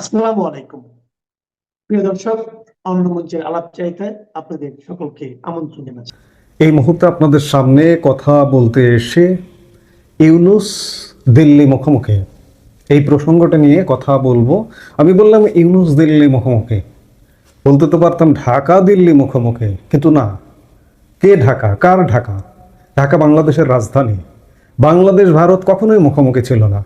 আসসালামু আলাইকুম। প্রিয় দর্শক, অন্য মঞ্চের আলাপচারিতায় আপনাদের সকলকে আমন্ত্রণ জানাচ্ছি। এই মুহূর্তে আপনাদের সামনে কথা বলতে এসে ইউনূস দিল্লি মুখোমুখি এই প্রসঙ্গটা নিয়ে কথা বলবো। আমি বললাম ইউনূস দিল্লি মুখোমুখি, বলতে তো পারতাম ঢাকা দিল্লি মুখোমুখি, কিন্তু না। কে ঢাকা? কার ঢাকা? ঢাকা বাংলাদেশের রাজধানী। বাংলাদেশ ভারত কখনোই মুখোমুখি ছিল না,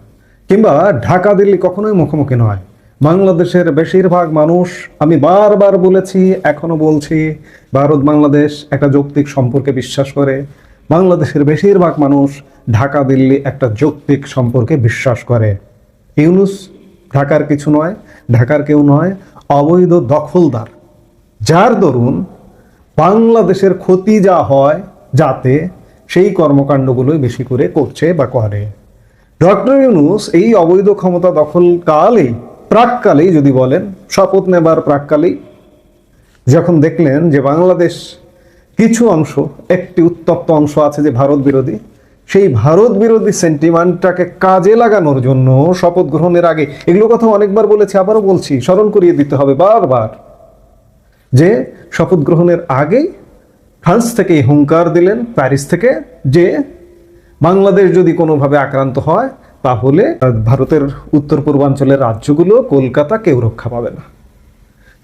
কিংবা ঢাকা দিল্লি কখনোই মুখোমুখি নয়। বাংলাদেশের বেশিরভাগ মানুষ, আমি বারবার বলেছি, এখনো বলছি, ভারত বাংলাদেশ একটা যৌক্তিক সম্পর্কে বিশ্বাস করে। বাংলাদেশের বেশিরভাগ মানুষ ঢাকা দিল্লি একটা যৌক্তিক সম্পর্কে বিশ্বাস করে। ইউনূস ঢাকার কিছু নয়, ঢাকার কেউ নয়, অবৈধ দখলদার, যার দরুন বাংলাদেশের ক্ষতি যা হয় যাতে সেই কর্মকাণ্ডগুলোই বেশি করে করছে বা করে। ডক্টর ইউনূস এই অবৈধ ক্ষমতা দখলকালেই, প্রাককালেই যদি বলেন, শপথ নেবার প্রাককালেই যখন দেখলেন যে বাংলাদেশ কিছু অংশ, একটি উত্তপ্ত অংশ আছে যে ভারত বিরোধী, সেই ভারত বিরোধী সেন্টিমেন্টটাকে কাজে লাগানোর জন্য শপথ গ্রহণের আগে, এগুলো কথা অনেকবার বলেছি, আবারও বলছি, স্মরণ করিয়ে দিতে হবে বারবার, যে শপথ গ্রহণের আগেই ফ্রান্স থেকে হুঙ্কার দিলেন, প্যারিস থেকে, যে বাংলাদেশ যদি কোনোভাবে আক্রান্ত হয় তাহলে ভারতের উত্তর পূর্বাঞ্চলের রাজ্যগুলো, কলকাতা, কেউ রক্ষা পাবে না।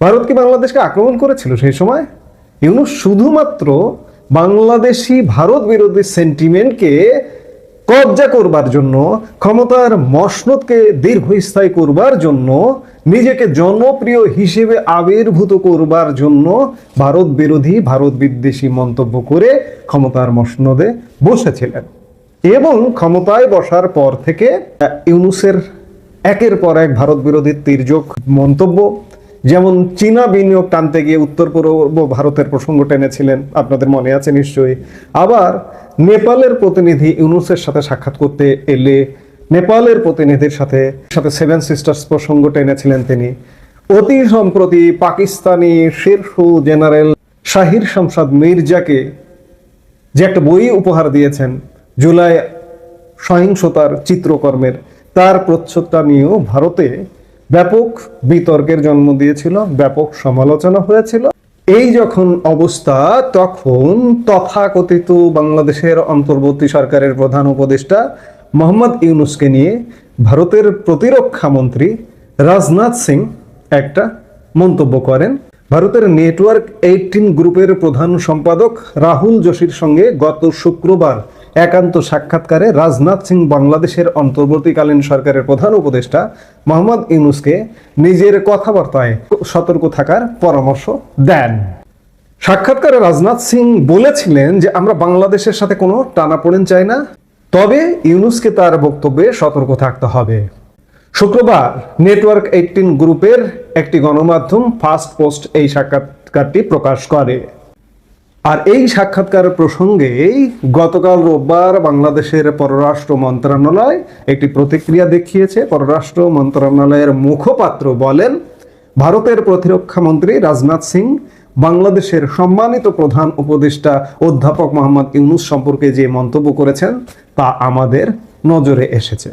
ভারত কি বাংলাদেশকে আক্রমণ করেছিল সেই সময়? ইউনূস শুধুমাত্র বাংলাদেশি ভারত বিরোধী সেন্টিমেন্টকে কবজা করবার জন্য, ক্ষমতার মসনদকে দীর্ঘস্থায়ী করবার জন্য, নিজেকে জনপ্রিয় হিসেবে আবির্ভূত করবার জন্য ভারত বিরোধী, ভারত বিদ্বেষী মন্তব্য করে ক্ষমতার মসনদে বসেছিলেন। এবং ক্ষমতায় বসার পর থেকে ইউনূসের একের পর এক ভারত বিরোধী তির্যক মন্তব্য, যেমন চীনা বিনিয়োগ টানতে গিয়ে উত্তর পূর্ব ভারতের প্রসঙ্গ টেনেছিলেন, আপনাদের মনে আছে নিশ্চয়ই। আবার নেপালের প্রতিনিধি ইউনূসের সাথে সাক্ষাৎ করতে এলে নেপালের প্রতিনিধির সাথে সেভেন সিস্টার্স প্রসঙ্গ টেনেছিলেন তিনি। অতি সম্প্রতি পাকিস্তানি শীর্ষ জেনারেল শাহির শামশাদ মির্জাকে যে একটা বই উপহার দিয়েছেন জুলাই সহিংসতার চিত্রকর্মের, তার প্রচ্ছদটা নিয়েও ভারতে ব্যাপক বিতর্কের জন্ম দিয়েছিল, ব্যাপক সমালোচনা হয়েছিল। এই যখন অবস্থা, তখন তথাকথিত বাংলাদেশের অন্তর্বর্তী সরকারের প্রধান উপদেষ্টা মোহাম্মদ ইউনূসকে নিয়ে ভারতের প্রতিরক্ষা মন্ত্রী রাজনাথ সিং একটা মন্তব্য করেন। ভারতের নেটওয়ার্ক 18 গ্রুপের প্রধান সম্পাদক রাহুল যোশীর সঙ্গে গত শুক্রবার একান্ত সাক্ষাৎকারে রাজনাথ সিং বাংলাদেশের অন্তর্বর্তীকালীন সরকারের প্রধান উপদেষ্টা মোহাম্মদ ইউনূসকে নিজের কথাবার্তায় সতর্ক থাকার পরামর্শ দেন। সাক্ষাৎকারে রাজনাথ সিং বলেছিলেন যে আমরা বাংলাদেশের সাথে কোনো টানাপোড়েন চাই না, তবে ইউনূসকে তার বক্তব্যে সতর্ক থাকতে হবে। শুক্রবার নেটওয়ার্ক 18 গ্রুপের একটি গণমাধ্যম ফার্স্ট পোস্ট এই সাক্ষাৎকারটি প্রকাশ করে। আর এই সাক্ষাৎকার প্রসঙ্গে গতকাল রোববার বাংলাদেশের পররাষ্ট্র মন্ত্রণালয় একটি প্রতিক্রিয়া দেখিয়েছে। পররাষ্ট্র মন্ত্রণালয়ের মুখপাত্র বলেন, ভারতের প্রতিরক্ষা মন্ত্রী রাজনাথ সিং বাংলাদেশের সম্মানিত প্রধান উপদেষ্টা অধ্যাপক মোহাম্মদ ইউনূস সম্পর্কে যে মন্তব্য করেছেন তা আমাদের নজরে এসেছে।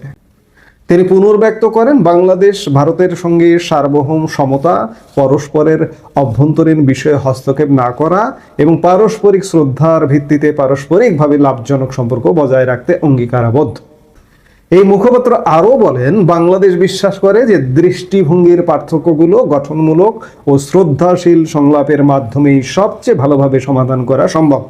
তিনি পুনর্ব্যক্ত করেন, বাংলাদেশ ভারতের সঙ্গে সার্বভৌম সমতা, পরস্পরের অভ্যন্তরীণ বিষয়ে হস্তক্ষেপ না করা এবং পারস্পরিক শ্রদ্ধার ভিত্তিতে পারস্পরিকভাবে লাভজনক সম্পর্ক বজায় রাখতে অঙ্গীকারাবদ্ধ। এই মুখপাত্র আরও বলেন, বাংলাদেশ বিশ্বাস করে যে দৃষ্টিভঙ্গির পার্থক্যগুলো গঠনমূলক ও শ্রদ্ধাশীল সংলাপের মাধ্যমেই সবচেয়ে ভালোভাবে সমাধান করা সম্ভব।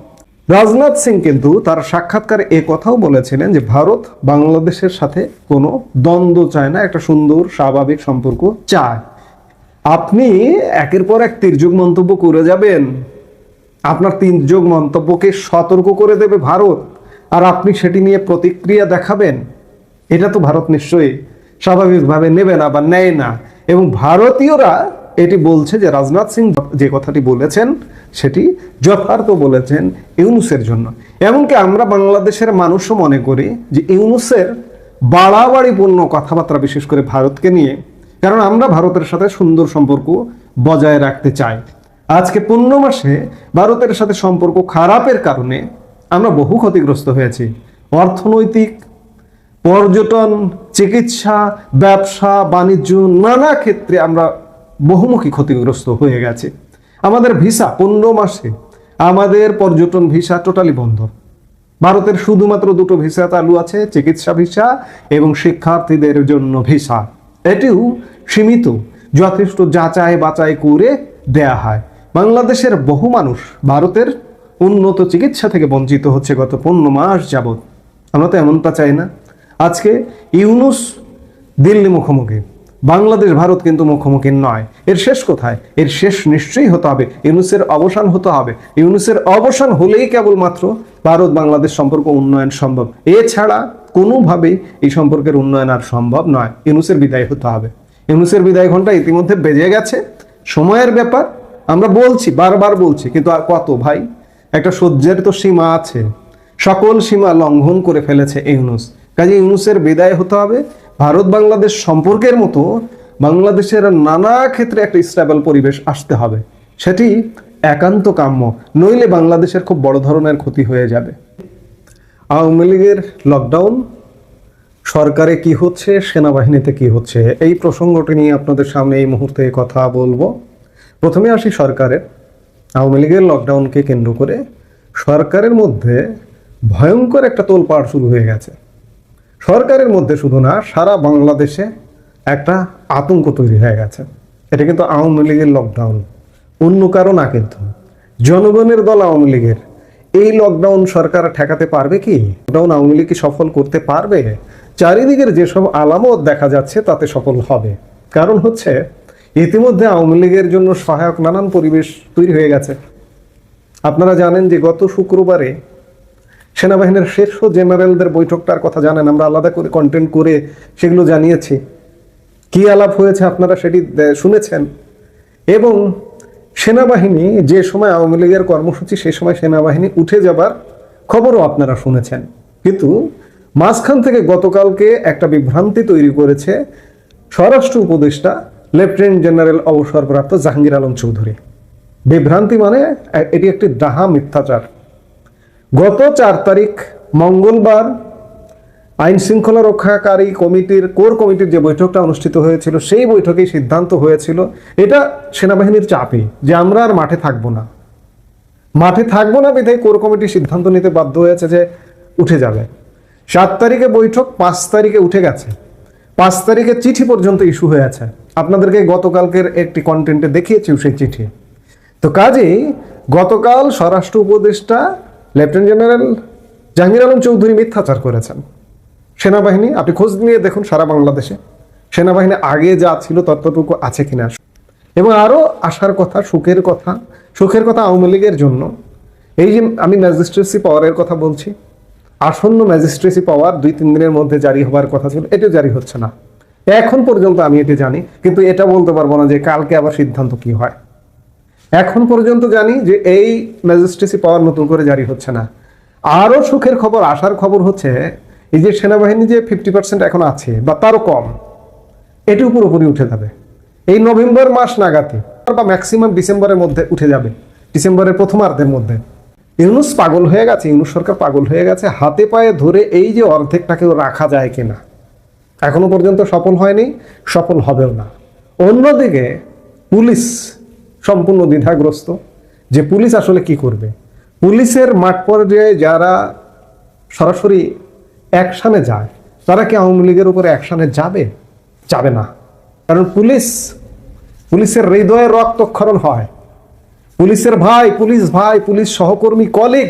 রাজনাথ সিং কিন্তু তার সাক্ষাৎকারে এ কথাও বলেছিলেন যে ভারত বাংলাদেশের সাথে কোনো দ্বন্দ্ব চায় না, একটা সুন্দর স্বাভাবিক সম্পর্ক চায়। আপনি একের পর এক তির্যক মন্তব্য করে যাবেন, আপনার তির্যক মন্তব্যকে সতর্ক করে দেবে ভারত, আর আপনি সেটি নিয়ে প্রতিক্রিয়া দেখাবেন, এটা তো ভারত নিশ্চয়ই স্বাভাবিকভাবে নেবে না বা নেয় না। এবং ভারতীয়রা এটি বলছে যে রাজনাথ সিং যে কথাটি বলেছেন সেটি যথার্থ বলেছেন ইউনূসের জন্য। এমনকি আমরা বাংলাদেশের মানুষও মনে করি যে ইউনূসের বাড়াবাড়িপূর্ণ কথাবার্তা, বিশেষ করে ভারতকে নিয়ে, কারণ আমরা ভারতের সাথে সুন্দর সম্পর্ক বজায় রাখতে চাই। আজকে 15 মাসে ভারতের সাথে সম্পর্ক খারাপের কারণে আমরা বহু ক্ষতিগ্রস্ত হয়েছি। অর্থনৈতিক, পর্যটন, চিকিৎসা, ব্যবসা, বাণিজ্য, নানা ক্ষেত্রে আমরা বহুমুখী ক্ষতিগ্রস্ত হয়ে গেছে। আমাদের ভিসা 15 মাসে আমাদের পর্যটন ভিসা টোটালি বন্ধ। ভারতের শুধুমাত্র দুটো ভিসা চালু আছে, চিকিৎসা ভিসা এবং শিক্ষার্থীদের জন্য ভিসা। এটিও সীমিত, যথেষ্ট যাচাই বাছাই করে দেয়া হয়। বাংলাদেশের বহু মানুষ ভারতের উন্নত চিকিৎসা থেকে বঞ্চিত হচ্ছে গত 15 মাস যাবৎ। আমরা তো এমনটা চাই না। আজকে ইউনূস দিল্লি মুখোমুখি, বাংলাদেশ ভারত কিন্তু মুখোমুখি নয়। এর শেষ কোথায়? এর শেষ নিশ্চয়ই হতে হবে, ইউনূসের অবসান হতে হবে। ইউনূসের অবসান হলেই কেবলমাত্র ভারত বাংলাদেশ সম্পর্ক উন্নয়ন সম্ভব। এছাড়া কোনোভাবেই এই সম্পর্কের উন্নয়ন আর সম্ভব নয়। ইউনূসের বিদায় হতে হবে। ইউনূসের বিদায় ঘন্টা ইতিমধ্যে বেজে গেছে, সময়ের ব্যাপার। আমরা বলছি, বারবার বলছি, কিন্তু আর কত ভাই? একটা সহ্যের তো সীমা আছে। সকল সীমা লঙ্ঘন করে ফেলেছে ইউনূস। কাজে ইউনূসের বিদায় হতে হবে। ভারত বাংলাদেশ সম্পর্কের মতো বাংলাদেশের নানা ক্ষেত্রে একটা স্টেবল পরিবেশ আসতে হবে। সেটি একান্ত কাম্য, নইলে বাংলাদেশের খুব বড় ধরনের ক্ষতি হয়ে যাবে। আওয়ামী লীগের লকডাউন, সরকারে কি হচ্ছে, সেনাবাহিনীতে কি হচ্ছে, এই প্রসঙ্গটি নিয়ে আপনাদের সামনে এই মুহূর্তে কথা বলবো। প্রথমে আসি সরকারের। আওয়ামী লীগের লকডাউনকে কেন্দ্র করে সরকারের মধ্যে ভয়ঙ্কর একটা তোলপাড় শুরু হয়ে গেছে। সরকারের মধ্যে শুধু না, সারা বাংলাদেশে একটা আতঙ্ক তৈরি হয়ে গেছে। এটা কিন্তু আওয়ামী লীগের লকডাউন, অন্য কারো না। কিন্তু জনগণের দল আওয়ামী লীগের। এই লকডাউন সরকার ঠেকাতে পারবে কি? লকডাউন আওয়ামী লীগ কি সফল করতে পারবে? চারিদিকের যেসব আলামত দেখা যাচ্ছে তাতে সফল হবে। কারণ হচ্ছে ইতিমধ্যে আওয়ামী লীগের জন্য সহায়ক নানান পরিবেশ তৈরি হয়ে গেছে। আপনারা জানেন যে গত শুক্রবারে সেনাবাহিনীর শীর্ষ জেনারেলদের বৈঠকটার কথা জানেন। আমরা আলাদা করে কন্টেন্ট করে সেগুলো জানিয়েছি। কি আলাপ হয়েছে আপনারা সেটি শুনেছেন। এবং সেনাবাহিনী যে সময় আওয়ামী লীগের কর্মসূচি, সে সময় সেনাবাহিনী উঠে যাবার খবরও আপনারা শুনেছেন। কিন্তু মাঝখান থেকে গতকালকে একটা বিভ্রান্তি তৈরি করেছে স্বরাষ্ট্র উপদেষ্টা লেফটেন্যান্ট জেনারেল অবসরপ্রাপ্ত জাহাঙ্গীর আলম চৌধুরী। বিভ্রান্তি মানে এটি একটি ডাহা মিথ্যাচার। গত 4 তারিখ মঙ্গলবার আইন শৃঙ্খলা রক্ষাকারী কমিটির কোর কমিটির যে বৈঠকটা অনুষ্ঠিত হয়েছিল, সেই বৈঠকেই সিদ্ধান্ত হয়েছিল এটা সেনাবাহিনীর চাপে যে আমরা আর মাঠে থাকবো না। মাঠে থাকবো না বিধায় কোর কমিটি সিদ্ধান্ত নিতে বাধ্য হয়েছে যে উঠে যাবে। 7 তারিখে বৈঠক, 5 তারিখে উঠে গেছে। 5 তারিখে চিঠি পর্যন্ত ইস্যু হয়েছে। আপনাদেরকে গতকালকের একটি কন্টেন্টে দেখিয়েছি সেই চিঠি। তো কাজেই গতকাল স্বরাষ্ট্র উপদেষ্টা লেফটেন্যান্ট জেনারেল জাহাঙ্গীর আলম চৌধুরী মিথ্যাচার করেছেন। সেনাবাহিনী, আপনি খোঁজ নিয়ে দেখুন সারা বাংলাদেশে সেনাবাহিনী আগে যা ছিল ততটুকু আছে কিনা। এবং আরও আসার কথা, সুখের কথা আওয়ামী লীগের জন্য, এই যে আমি ম্যাজিস্ট্রেসি পাওয়ারের কথা বলছি, আসন্ন ম্যাজিস্ট্রেসি পাওয়ার 2-3 দিনের মধ্যে জারি হবার কথা ছিল, এটা জারি হচ্ছে না এখন পর্যন্ত। আমি এটি জানি, কিন্তু এটা বলতে পারবো না যে কালকে আবার সিদ্ধান্ত কি হয়। এখন পর্যন্ত জানি যে এই ম্যাজিস্ট্রেসি পাওয়ার নতুন করে জারি হচ্ছে না। আরও সুখের খবর, আসার খবর হচ্ছে এই যে সেনাবাহিনী যে 50% এখন আছে বা তারও কম, এটি পুরোপুরি উঠে যাবে এই নভেম্বর মাস নাগাদই, বা ম্যাক্সিমাম ডিসেম্বরের মধ্যে উঠে যাবে, ডিসেম্বরের প্রথমার্ধের মধ্যে। ইউনূস পাগল হয়ে গেছে, ইউনূস সরকার পাগল হয়ে গেছে। হাতে পায়ে ধরে এই যে অর্ধেকটাকেও রাখা যায় কিনা, এখনো পর্যন্ত সফল হয়নি, সফল হবেও না। অন্যদিকে পুলিশ সম্পূর্ণ দ্বিধাগ্রস্ত যে পুলিশ আসলে কি করবে। পুলিশের মাঠ পর্যায়ে যারা সরাসরি অ্যাকশানে যায়, তারা কি আওয়ামী লীগের উপরে অ্যাকশানে যাবে না। কারণ পুলিশের হৃদয়ে রক্তক্ষরণ হয়। পুলিশের পুলিশ সহকর্মী, কলিগ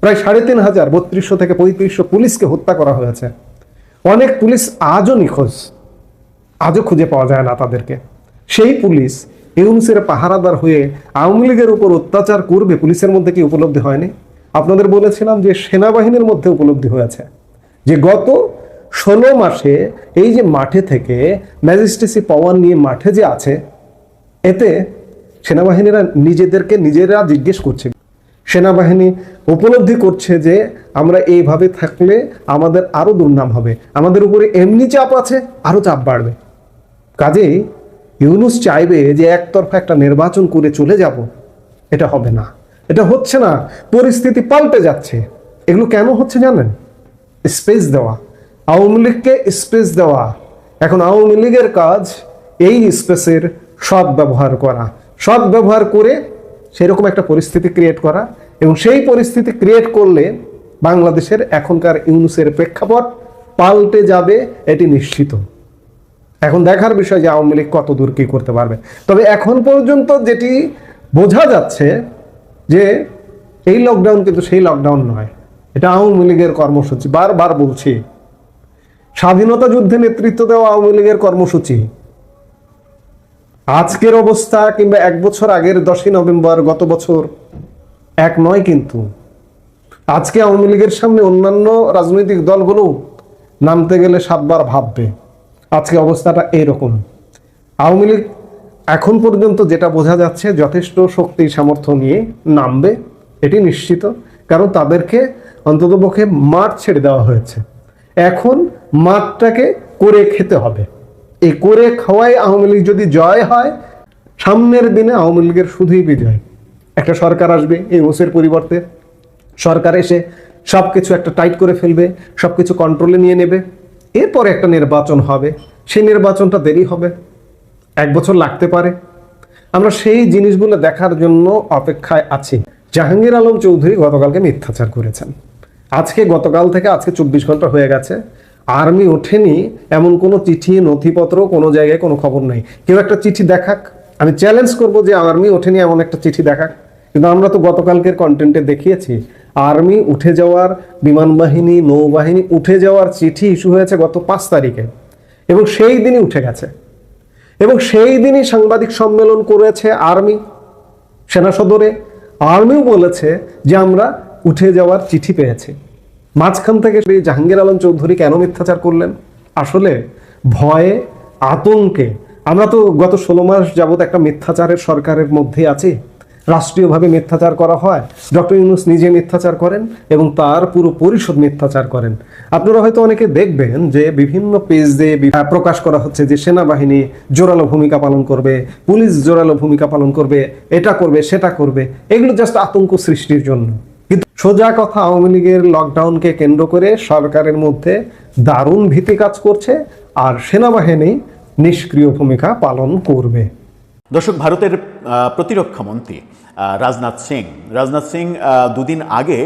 প্রায় 3500, 3200 থেকে 3500 পুলিশকে হত্যা করা হয়েছে। অনেক পুলিশ আজও নিখোঁজ, আজও খুঁজে পাওয়া যায় না তাদেরকে। সেই পুলিশ ইউনূসের পাহারাদার হয়ে আওয়ামী লীগের উপর অত্যাচার করবে, পুলিশের মধ্যে কি উপলব্ধি হয়নি? আপনাদের বলেছিলাম যে সেনাবাহিনীর মধ্যে উপলব্ধি হয়েছে যে গত 16 মাসে এই যে মাঠে থেকে ম্যাজিস্ট্রেসি পাওয়ার নিয়ে মাঠে যে আছে, এতে সেনাবাহিনীরা নিজেদেরকে নিজেরা জিজ্ঞেস করছে। সেনাবাহিনী উপলব্ধি করছে যে আমরা এইভাবে থাকলে আমাদের আরো দুর্নাম হবে, আমাদের উপরে এমনি চাপ আছে, আরো চাপ বাড়বে। কাজেই ইউনূস চাইবে যে একতরফা একটা নির্বাচন করে চলে যাব, এটা হবে না, এটা হচ্ছে না। পরিস্থিতি পাল্টে যাচ্ছে। এগুলো কেন হচ্ছে জানেন? স্পেস দেওয়া, আওয়ামী লীগকে স্পেস দেওয়া। এখন আওয়ামী লীগের কাজ এই স্পেসের সৎ ব্যবহার করা, সৎ ব্যবহার করে সেরকম একটা পরিস্থিতি ক্রিয়েট করা, এবং সেই পরিস্থিতি ক্রিয়েট করলে বাংলাদেশের এখনকার ইউনূসের প্রেক্ষাপট পাল্টে যাবে, এটি নিশ্চিত। এখন দেখার বিষয় যে আওয়ামী লীগ কত দূর কি করতে পারবে। তবে এখন পর্যন্ত যেটি বোঝা যাচ্ছে যে এই লকডাউন কিন্তু সেই লকডাউন নয়, এটা আওয়ামী লীগের কর্মসূচি। বারবার বলছি, স্বাধীনতা যুদ্ধে নেতৃত্ব দেওয়া আওয়ামী লীগের কর্মসূচি। আজকের অবস্থা কিংবা 1 বছর আগের 10ই নভেম্বর গত বছর এক নয়। কিন্তু আজকে আওয়ামী লীগের সামনে অন্যান্য রাজনৈতিক দলগুলো নামতে গেলে 7 বার ভাববে। আজকে অবস্থাটা এইরকম। আওয়ামী লীগ এখন পর্যন্ত যেটা বোঝা যাচ্ছে যথেষ্ট শক্তি সামর্থ্য নিয়ে নামবে, এটি নিশ্চিত। কারণ তাদেরকে অন্ততপক্ষে মাঠ ছেড়ে দেওয়া হয়েছে, এখন মাঠটাকে করে খেতে হবে। এই করে খাওয়ায় আওয়ামী লীগ যদি জয় হয়, সামনের দিনে আওয়ামী লীগের শুধুই বিজয়। একটা সরকার আসবে এই ওসের পরিবর্তে, সরকার এসে সবকিছু একটা টাইট করে ফেলবে, সবকিছু কন্ট্রোলে নিয়ে নেবে। এরপরে একটা নির্বাচন হবে, সেই নির্বাচনটা দেরি হবে, 1 বছর লাগতে পারে। আমরা সেই জিনিসগুলো দেখার জন্য অপেক্ষায় আছি। জাহাঙ্গীর আলম চৌধুরী গতকালকে মিথ্যাচার করেছেন। গতকাল থেকে আজকে 24 ঘন্টা হয়ে গেছে, আর্মি ওঠেনি এমন কোনো চিঠি নথিপত্র কোনো জায়গায় কোনো খবর নেই। কেউ একটা চিঠি দেখাক, আমি চ্যালেঞ্জ করব যে আর্মি ওঠেনি এমন একটা চিঠি দেখাক। কিন্তু আমরা তো গতকালকের কন্টেন্টে দেখিয়েছি আর্মি উঠে যাওয়ার, বিমান বাহিনী নৌবাহিনী উঠে যাওয়ার চিঠি ইস্যু হয়েছে গত 5 তারিখে, এবং সেই দিনই উঠে গেছে। এবং সেই দিনই সাংবাদিক সম্মেলন করেছে আর্মি সেনা সদরে। আর্মিও বলেছে যে আমরা উঠে যাওয়ার চিঠি পেয়েছি। মাঝখান থেকে জাহাঙ্গীর আলম চৌধুরী কেন মিথ্যাচার করলেন? আসলে ভয়ে, আতঙ্কে। আমরা তো গত 16 মাস যাবত একটা মিথ্যাচারের সরকারের মধ্যে আছি। রাষ্ট্রীয়ভাবে মিথ্যাচার করা হয়, ডক্টর ইউনূস নিজে মিথ্যাচার করেন এবং তার পুরো পরিষদ মিথ্যাচার করেন। আপনারা হয়তো অনেকে দেখবেন যে বিভিন্ন পেজ দিয়ে প্রকাশ করা হচ্ছে যে সেনাবাহিনী জোরালো ভূমিকা পালন করবে, পুলিশ জোরালো ভূমিকা পালন করবে, এটা করবে সেটা করবে। এগুলো জাস্ট আতঙ্ক সৃষ্টির জন্য। কিন্তু সোজা কথা, আওয়ামী লীগের লকডাউনকে কেন্দ্র করে সরকারের মধ্যে দারুণ ভীতি কাজ করছে, আর সেনাবাহিনী নিষ্ক্রিয় ভূমিকা পালন করবে। দর্শক, ভারতের প্রতিরক্ষা মন্ত্রী রাজনাথ সিং দুদিন আগে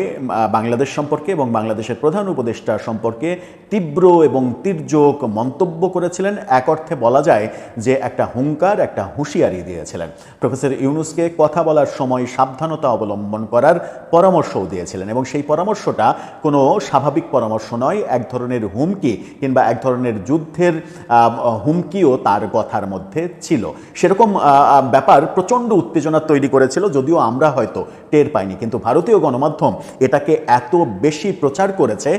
বাংলাদেশ সম্পর্কে এবং বাংলাদেশের প্রধান উপদেষ্টা সম্পর্কে তীব্র এবং তির্যক মন্তব্য করেছিলেন। এক অর্থে বলা যায় যে একটা হুঙ্কার, একটা হুঁশিয়ারি দিয়েছিলেন। প্রফেসর ইউনূসকে কথা বলার সময় সাবধানতা অবলম্বন করার পরামর্শও দিয়েছিলেন, এবং সেই পরামর্শটা কোনো স্বাভাবিক পরামর্শ নয়। এক ধরনের হুমকি কিংবা এক ধরনের যুদ্ধের হুমকিও তার কথার মধ্যে ছিল। সেরকম ব্যাপার প্রচণ্ড উত্তেজনা তৈরি করেছিল, যদিও আমরা হয়তো টের পাইনি। কিন্তু ভারতীয় গণমাধ্যম এটাকে এত বেশি প্রচার করেছে,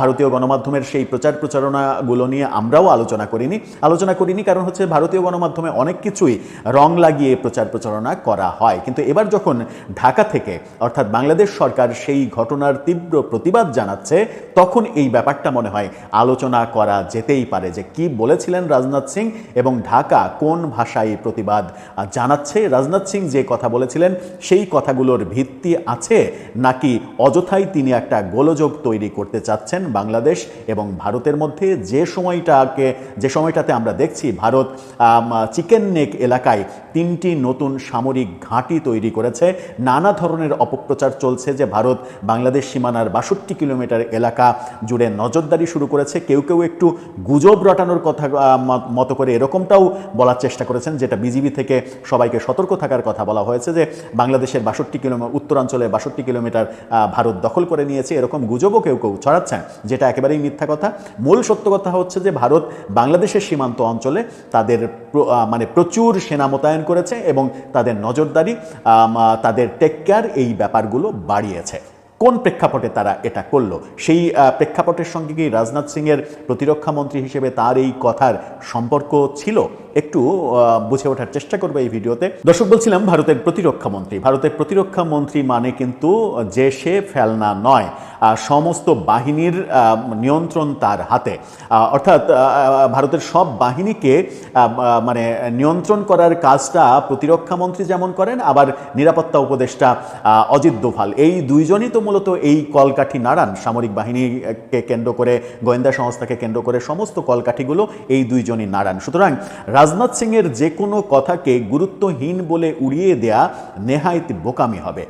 ভারতীয় গণমাধ্যমের সেই প্রচারণাগুলো নিয়ে আমরাও আলোচনা করিনি। কারণ হচ্ছে ভারতীয় গণমাধ্যমে অনেক কিছুই রং লাগিয়ে প্রচারণা করা হয়। কিন্তু এবার যখন ঢাকা থেকে অর্থাৎ বাংলাদেশ সরকার সেই ঘটনার তীব্র প্রতিবাদ জানাচ্ছে, তখন এই ব্যাপারটা মনে হয় আলোচনা করা যেতেই পারে যে কি বলেছিলেন রাজনাথ সিং এবং ঢাকা কোন ভাষায় প্রতিবাদ জানাচ্ছে। রাজনাথ সিং যে কথা বলেছিলেন সেই কথাগুলোর ভিত্তি আছে, নাকি অযথাই তিনি একটা গোলযোগ তৈরি করতে চাচ্ছেন বাংলাদেশ এবং ভারতের মধ্যে। যে সময়টাতে আমরা দেখছি ভারত চিকেন নেক এলাকায় 3টি নতুন সামরিক ঘাঁটি তৈরি করেছে, নানা ধরনের অপপ্রচার চলছে যে ভারত বাংলাদেশ সীমানার 62 কিলোমিটার এলাকা জুড়ে নজরদারি শুরু করেছে। কেউ একটু গুজব রটানোর কথা মতো করে এরকমটাও বলার চেষ্টা করেছেন, যেটা বিজিবি থেকে সবাইকে সতর্ক থাকার কথা বলা হয়েছে যে বাংলাদেশের 62 কিলোমিটার উত্তরাঞ্চলে 62 কিলোমিটার ভারত দখল করে নিয়েছে। এরকম গুজবও কেউ ছড়াচ্ছেন, যেটা একেবারেই মিথ্যা কথা। মূল সত্য কথা হচ্ছে যে ভারত বাংলাদেশের সীমান্ত অঞ্চলে তাদের প্রচুর সেনা মোতায়েন করেছে এবং তাদের নজরদারি, তাদের টেক কেয়ার, এই ব্যাপারগুলো বাড়িয়েছে। কোন প্রেক্ষাপটে তারা এটা করলো, সেই প্রেক্ষাপটের সঙ্গে কি রাজনাথ সিংয়ের প্রতিরক্ষা মন্ত্রী হিসেবে তার এই কথার সম্পর্ক ছিল? একটু বুঝে ওঠার চেষ্টা করবে এই ভিডিওতে। দর্শক, বলছিলাম ভারতের প্রতিরক্ষা মন্ত্রী মানে কিন্তু যে সে ফেলনা নয়, সমস্ত বাহিনীর নিয়ন্ত্রণ তার হাতে। অর্থাৎ ভারতের সব বাহিনীকে নিয়ন্ত্রণ করার কাজটা প্রতিরক্ষা মন্ত্রী যেমন করেন, আবার নিরাপত্তা উপদেষ্টা অজিত দোভাল, এই দুইজনই তো মূলত মূলত এই কলকাঠি নাড়ান, সামরিক বাহিনীকে কেন্দ্র করে, গোয়েন্দা সংস্থাকে কেন্দ্র করে সমস্ত কলকাঠিগুলো এই দুইজনই নাড়ান। সুতরাং রাজনাথ সিংয়ের যে কোনো কথাকে গুরুত্বহীন বলে উড়িয়ে দেয়া নেহায়েত বোকামি হবে।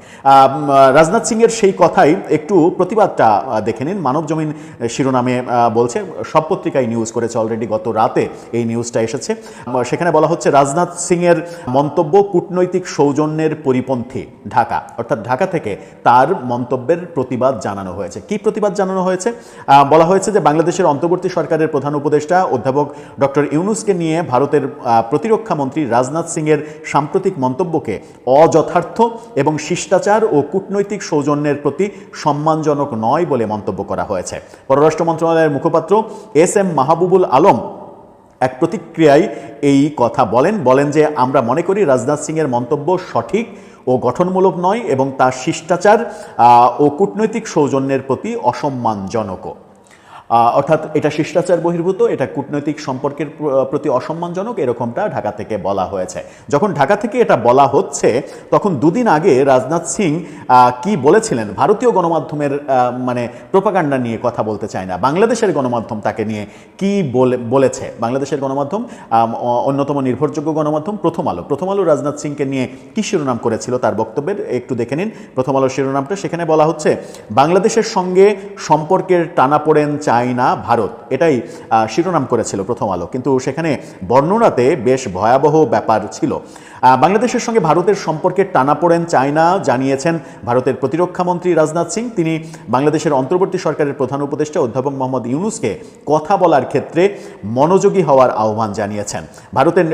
রাজনাথ সিংয়ের সেই কথাই একটু প্রতিবাদটা দেখে নিন। মানবজমিন শিরোনামে বলছে, সব পত্রিকায় নিউজ করেছে অলরেডি, গত রাতে এই নিউজটা এসেছে। সেখানে বলা হচ্ছে রাজনাথ সিংয়ের মন্তব্য কূটনৈতিক সৌজন্যের পরিপন্থী ঢাকা, অর্থাৎ ঢাকা থেকে তার মন্তব্যের প্রতিবাদ জানানো হয়েছে। কি প্রতিবাদ জানানো হয়েছে? বলা হয়েছে যে বাংলাদেশের অন্তর্বর্তী সরকারের প্রধান উপদেষ্টা অধ্যাপক ডক্টর ইউনূসকে নিয়ে ভারতের প্রতিরক্ষা মন্ত্রী রাজনাথ সিংয়ের সাম্প্রতিক মন্তব্যকে অযথার্থ এবং শিষ্টাচার ও কূটনৈতিক সৌজন্যের প্রতি সম্মানজনক নয় বলে মন্তব্য করা হয়েছে। পররাষ্ট্র মন্ত্রণালয়ের মুখপাত্র এস.এম. মাহবুবুল আলম এক প্রতিক্রিয়ায় এই কথা বলেন যে আমরা মনে করি রাজনাথ সিংয়ের মন্তব্য সঠিক ও গঠনমূলক নয় এবং তার শিষ্টাচার ও কূটনৈতিক সৌজন্যের প্রতি অসম্মানজনক। অর্থাৎ এটা শিষ্টাচার বহির্ভূত, এটা কূটনৈতিক সম্পর্কের প্রতি অসম্মানজনক, এরকমটা ঢাকা থেকে বলা হয়েছে। যখন ঢাকা থেকে এটা বলা হচ্ছে, তখন দুদিন আগে রাজনাথ সিং কি বলেছিলেন? ভারতীয় গণমাধ্যমের মানে প্রোপাগান্ডা নিয়ে কথা বলতে চায় না, বাংলাদেশের গণমাধ্যম তাকে নিয়ে কি বলেছে? বাংলাদেশের গণমাধ্যম, অন্যতম নির্ভরযোগ্য গণমাধ্যম প্রথম আলো রাজনাথ সিংকে নিয়ে কি শিরোনাম করেছিল তার বক্তব্যের একটু দেখে নিন। প্রথম আলোর শিরোনামটা, সেখানে বলা হচ্ছে বাংলাদেশের সঙ্গে সম্পর্কের টানাপোড়েন চায় না ভারত, এটাই শিরোনাম করেছিল প্রথম আলো, কিন্তু সেখানে বর্ণনাতে বেশ ভয়াবহ ব্যাপার ছিল। বাংলাদেশের সঙ্গে ভারতের সম্পর্কের টানাপোড়েন চায় না জানিয়েছেন ভারতের প্রতিরক্ষা মন্ত্রী রাজনাথ সিং। তিনি বাংলাদেশের অন্তর্বর্তী সরকারের প্রধান উপদেষ্টা অধ্যাপক মোহাম্মদ ইউনূসকে কথা বলার ক্ষেত্রে মনোযোগী হওয়ার আহ্বান জানিয়েছেন। ভারতের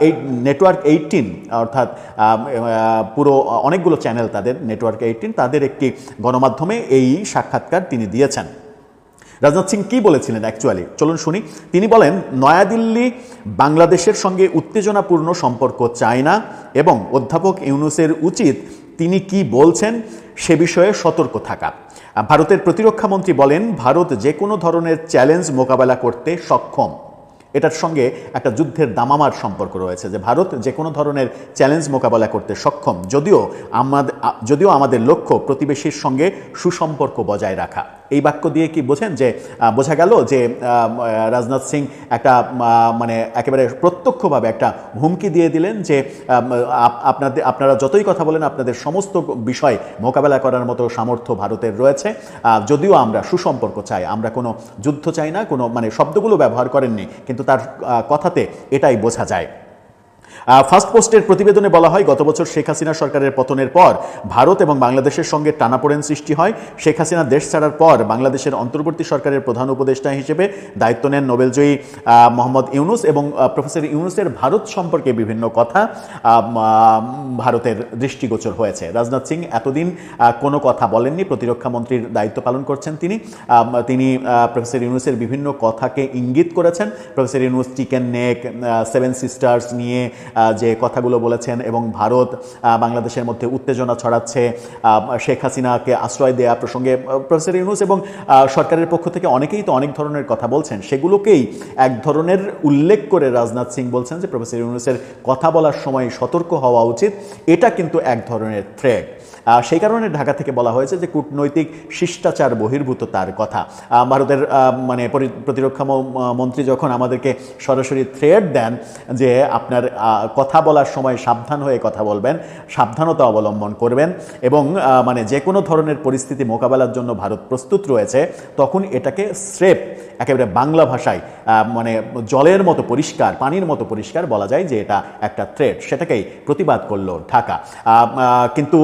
এই নেটওয়ার্ক 18, অর্থাৎ পুরো অনেকগুলো চ্যানেল তাদের, নেটওয়ার্ক 18 তাদের একটি গণমাধ্যমে এই সাক্ষাৎকার তিনি দিয়েছেন। রাজনাথ সিং কি বলেছিলেন অ্যাকচুয়ালি, চলুন শুনি। তিনি বলেন, নয়াদিল্লি বাংলাদেশের সঙ্গে উত্তেজনাপূর্ণ সম্পর্ক চায় না এবং অধ্যাপক ইউনূসের উচিত তিনি কি বলছেন সে বিষয়ে সতর্ক থাকা। ভারতের প্রতিরক্ষা মন্ত্রী বলেন, ভারত যে কোনো ধরনের চ্যালেঞ্জ মোকাবেলা করতে সক্ষম। এটার সঙ্গে একটা যুদ্ধের দামামার সম্পর্ক রয়েছে, যে ভারত যে কোনো ধরনের চ্যালেঞ্জ মোকাবেলা করতে সক্ষম, যদিও আমাদের লক্ষ্য প্রতিবেশীর সঙ্গে সুসম্পর্ক বজায় রাখা। এই বাক্য দিয়ে কি বোঝেন? যে বোঝা গেল যে রাজনাথ সিং একটা মানে একেবারে প্রত্যক্ষভাবে একটা হুমকি দিয়ে দিলেন যে আপনারা যতই কথা বলেন, আপনাদের সমস্ত বিষয় মোকাবেলা করার মতো সামর্থ্য ভারতের রয়েছে, যদিও আমরা সুসম্পর্ক চাই, আমরা কোনো যুদ্ধ চাই না, কোনো মানে শব্দগুলো ব্যবহার করেননি, কিন্তু তার কথাতে এটাই বোঝা যায়। ফার্স্ট পোস্টের প্রতিবেদনে বলা হয়, গত বছর শেখ হাসিনা সরকারের পতনের পর ভারত এবং বাংলাদেশের সঙ্গে টানাপোড়েন সৃষ্টি হয়। শেখ হাসিনা দেশ ছাড়ার পর বাংলাদেশের অন্তর্বর্তী সরকারের প্রধান উপদেষ্টা হিসেবে দায়িত্ব নেন নোবেলজয়ী মোহাম্মদ ইউনূস, এবং প্রফেসর ইউনূসের ভারত সম্পর্কে বিভিন্ন কথা ভারতের দৃষ্টিগোচর হয়েছে। রাজনাথ সিং এতদিন কোনো কথা বলেননি, প্রতিরক্ষা মন্ত্রীর দায়িত্ব পালন করছেন তিনি প্রফেসর ইউনূসের বিভিন্ন কথাকে ইঙ্গিত করেছেন। Professor Yunus chicken neck, 7 sisters নিয়ে যে কথাগুলো বলেছেন, এবং ভারত বাংলাদেশের মধ্যে উত্তেজনা ছড়াচ্ছে, শেখ হাসিনাকে আশ্রয় দেয়া প্রসঙ্গে প্রফেসর ইউনূস এবং সরকারের পক্ষ থেকে অনেকেই তো অনেক ধরনের কথা বলছেন, সেগুলোকেই এক ধরনের উল্লেখ করে রাজনাথ সিং বলছেন যে প্রফেসর ইউনূসের কথা বলার সময় সতর্ক হওয়া উচিত। এটা কিন্তু এক ধরনের থ্রেট। সেই কারণে ঢাকা থেকে বলা হয়েছে যে কূটনৈতিক শিষ্টাচার বহির্ভূত তার কথা। ভারতের মানে প্রতিরক্ষা মন্ত্রী যখন আমাদেরকে সরাসরি থ্রেট দেন যে আপনার কথা বলার সময় সাবধান হয়ে কথা বলবেন, সাবধানতা অবলম্বন করবেন, এবং মানে যে কোনো ধরনের পরিস্থিতি মোকাবেলার জন্য ভারত প্রস্তুত রয়েছে, তখন এটাকে স্রেফ একেবারে বাংলা ভাষায় মানে জলের মতো পরিষ্কার, পানির মতো পরিষ্কার বলা যায় যে এটা একটা থ্রেট। সেটাকেই প্রতিবাদ করলো ঢাকা। কিন্তু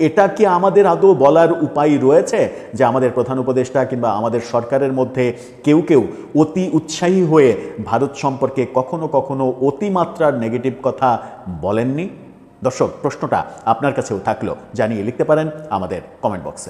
এটা কি আমাদের আদৌ বলার উপায় রয়েছে যে আমাদের প্রধান উপদেষ্টা কিংবা আমাদের সরকারের মধ্যে কেউ অতি উৎসাহী হয়ে ভারত সম্পর্কে কখনো কখনো অতিমাত্রার নেগেটিভ কথা বলেননি? দর্শক, প্রশ্নটা আপনার কাছেও থাকলো, জানিয়ে লিখতে পারেন আমাদের কমেন্ট বক্সে।